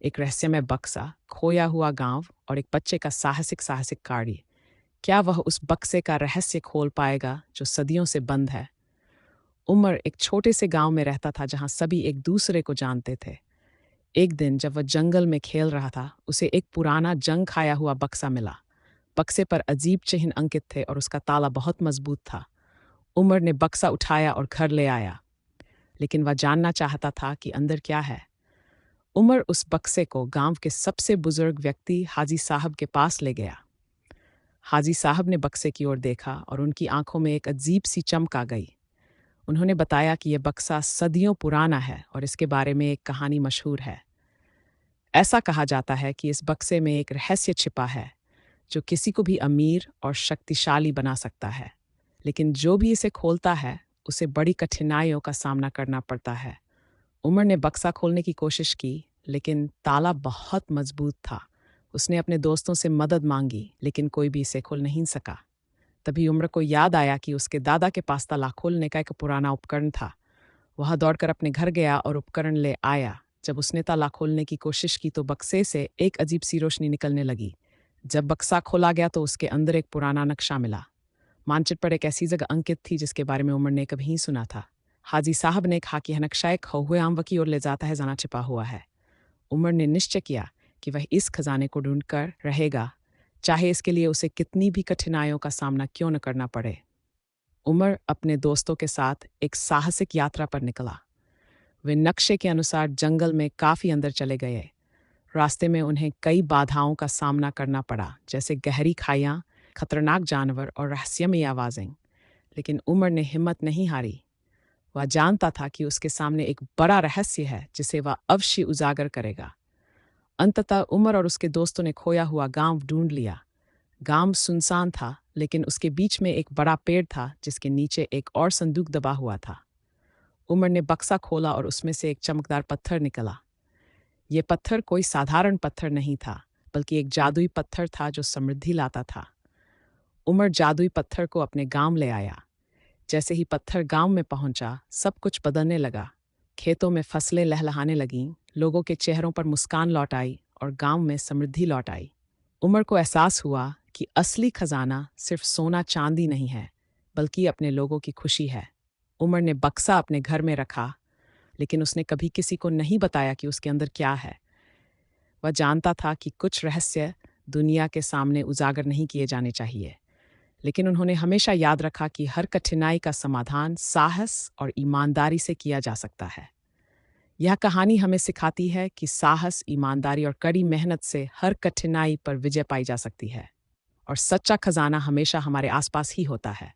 एक रहस्यमय बक्सा, खोया हुआ गांव और एक बच्चे का साहसिक कार्य। क्या वह उस बक्से का रहस्य खोल पाएगा जो सदियों से बंद है? उमर एक छोटे से गांव में रहता था जहां सभी एक दूसरे को जानते थे। एक दिन जब वह जंगल में खेल रहा था, उसे एक पुराना जंग खाया हुआ बक्सा मिला। बक्से पर अजीब चिन्ह अंकित थे और उसका ताला बहुत मजबूत था। उमर ने बक्सा उठाया और घर ले आया, लेकिन वह जानना चाहता था कि अंदर क्या है। उमर उस बक्से को गांव के सबसे बुजुर्ग व्यक्ति हाजी साहब के पास ले गया। हाजी साहब ने बक्से की ओर देखा और उनकी आंखों में एक अजीब सी चमक आ गई। उन्होंने बताया कि यह बक्सा सदियों पुराना है और इसके बारे में एक कहानी मशहूर है। ऐसा कहा जाता है कि इस बक्से में एक रहस्य छिपा है जो किसी को भी अमीर और शक्तिशाली बना सकता है, लेकिन जो भी इसे खोलता है उसे बड़ी कठिनाइयों का सामना करना पड़ता है। उमर ने बक्सा खोलने की कोशिश की, लेकिन ताला बहुत मजबूत था। उसने अपने दोस्तों से मदद मांगी, लेकिन कोई भी इसे खोल नहीं सका। तभी उमर को याद आया कि उसके दादा के पास ताला खोलने का एक पुराना उपकरण था। वह दौड़कर अपने घर गया और उपकरण ले आया। जब उसने ताला खोलने की कोशिश की तो बक्से से एक अजीब सी रोशनी निकलने लगी। जब बक्सा खोला गया तो उसके अंदर एक पुराना नक्शा मिला। मानचित्र पर एक ऐसी जगह अंकित थी जिसके बारे में उमर ने कभी नहीं सुना था। हाजी साहब ने कहा कि यह नक्शा एक खोए हुए आम की ओर ले जाता है, जहाँ छिपा हुआ है। उमर ने निश्चय किया कि वह इस खजाने को ढूंढकर रहेगा, चाहे इसके लिए उसे कितनी भी कठिनाइयों का सामना क्यों न करना पड़े। उमर अपने दोस्तों के साथ एक साहसिक यात्रा पर निकला। वे नक्शे के अनुसार जंगल में काफी अंदर चले गए। रास्ते में उन्हें कई बाधाओं का सामना करना पड़ा, जैसे गहरी खाइयाँ, खतरनाक जानवर और रहस्यमयी आवाजें। लेकिन उमर ने हिम्मत नहीं हारी। वह जानता था कि उसके सामने एक बड़ा रहस्य है जिसे वह अवश्य उजागर करेगा। अंततः उमर और उसके दोस्तों ने खोया हुआ गांव ढूंढ लिया। गांव सुनसान था, लेकिन उसके बीच में एक बड़ा पेड़ था जिसके नीचे एक और संदूक दबा हुआ था। उमर ने बक्सा खोला और उसमें से एक चमकदार पत्थर निकला। यह पत्थर कोई साधारण पत्थर नहीं था, बल्कि एक जादुई पत्थर था जो समृद्धि लाता था। उमर जादुई पत्थर को अपने गांव ले आया। जैसे ही पत्थर गांव में पहुंचा, सब कुछ बदलने लगा। खेतों में फसलें लहलहाने लगीं, लोगों के चेहरों पर मुस्कान लौट आई और गांव में समृद्धि लौट आई। उमर को एहसास हुआ कि असली खजाना सिर्फ सोना चांदी नहीं है, बल्कि अपने लोगों की खुशी है। उमर ने बक्सा अपने घर में रखा, लेकिन उसने कभी किसी को नहीं बताया कि उसके अंदर क्या है। वह जानता था कि कुछ रहस्य दुनिया के सामने उजागर नहीं किए जाने चाहिए, लेकिन उन्होंने हमेशा याद रखा कि हर कठिनाई का समाधान साहस और ईमानदारी से किया जा सकता है। यह कहानी हमें सिखाती है कि साहस, ईमानदारी और कड़ी मेहनत से हर कठिनाई पर विजय पाई जा सकती है, और सच्चा खजाना हमेशा हमारे आसपास ही होता है।